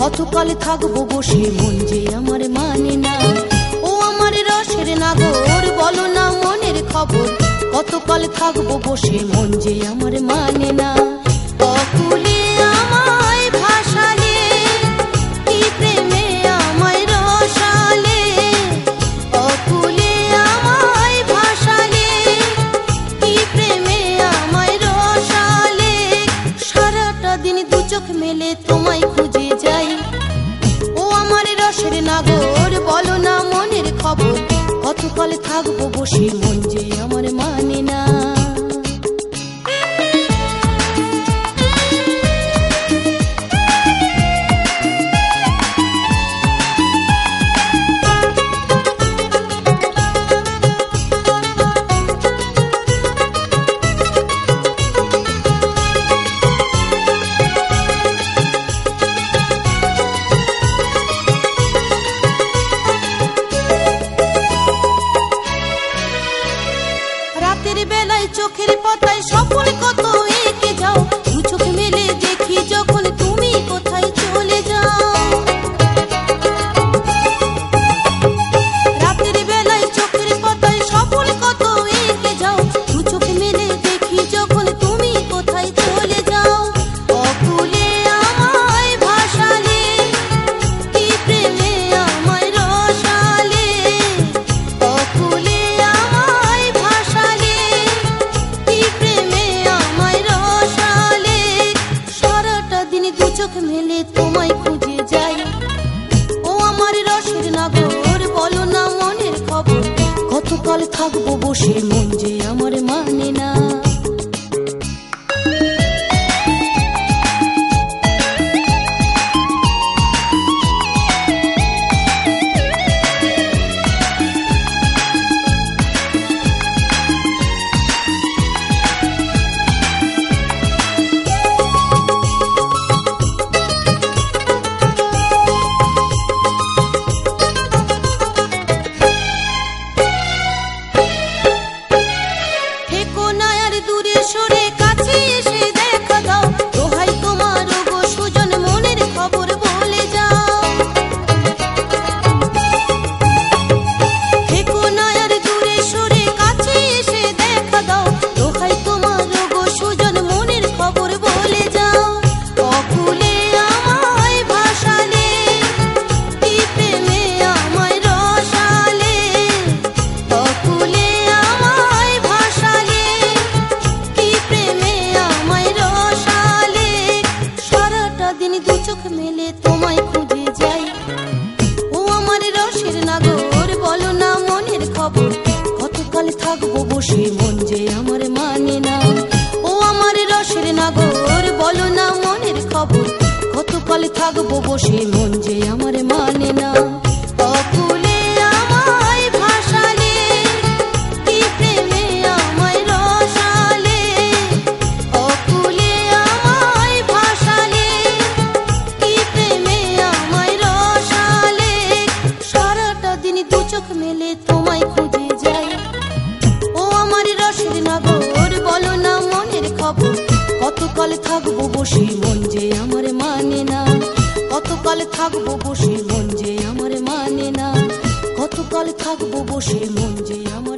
কতকাল থাকবো বসে মন যে আমার মানে না। ও আমার রসের নাগর বলো না মনের খবর, কতকাল থাকবো বসে মন যে আমার মানে না। অকুলে আমায় ভাসালে, কি প্রেমে আমায় রসালে, অকুলে আমায় ভাসালে, কি প্রেমে আমায় রসালে। সারাটা দিন দু চোখ মেলে তোমায় খুঁজে যাই। ও আমার রসের নাগর বলো না মনের খবর, কতকাল থাকবো বসে মন যে আমার মানে না। রাতের বেলায় চোখের পাতায় স্বপ্ন কত এঁকে যাও, দু চোখ মেলে দেখি যখন তুমি কোথায় চলে যাও। রাতের বেলায় চোখের পাতায় স্বপ্ন কত এঁকে যাও, দু চোখ মেলে দেখি যখন তুমি কোথায় চলে যাও। অকুলে আমায় ভাসালে, কি প্রেমে আমায় রসালে, অকুলে আমায় ভাসালে, কি প্রেমে আমায় রসালে। সারাটা দিন দু চোখ মেলে তোমায় খুঁজে যাই। ও আমার রসের নাগর বলো না মনের খবর, কতকাল থাকবো বসে মন যে আমার মানে না। থেকো না আর দূরে সরে, কাছে এসে দেখা দাও, দোহাই তোমার গো সুজন মনের খবর বলে যাও। থেকো না আর দূরে সরে, কাছে এসে দেখা দাও, দোহাই তোমার গো সুজন মনের খবর বলে যাও। অকুলে আমায় ভাসালে, কি প্রেমে আমায় রসালে, অকুলে আমায় ভাসালে, কি প্রেমে আমায় রসালে। সারাটা দিন দু চোখ মেলে তোমায় খুঁজে যাই। ও আমার রসের নাগর বলো না মনের খবর, কতকাল থাকবো বসে মন যে আমার মানে না। ও আমার রসের নাগর বলো না মনের খবর, কতকাল থাকবো বসে মন যে আমার মানে না। অকুলে আমায় ভাসালে, কি প্রেমে আমায় রসালে, অকুলে আমায় ভাসালে, কি প্রেমে আমায় রসালে। সারাটা দিন দু চোখ মেলে তোমায় খুঁজে যাই। ও আমার রসের নাগর বলো না মনের খবর, কতকাল থাকবো বসে মন যে আমার মানে না। কতকাল থাকবো বসে মন যে আমার মানে না, কতকাল থাকবো বসে মন যে আমার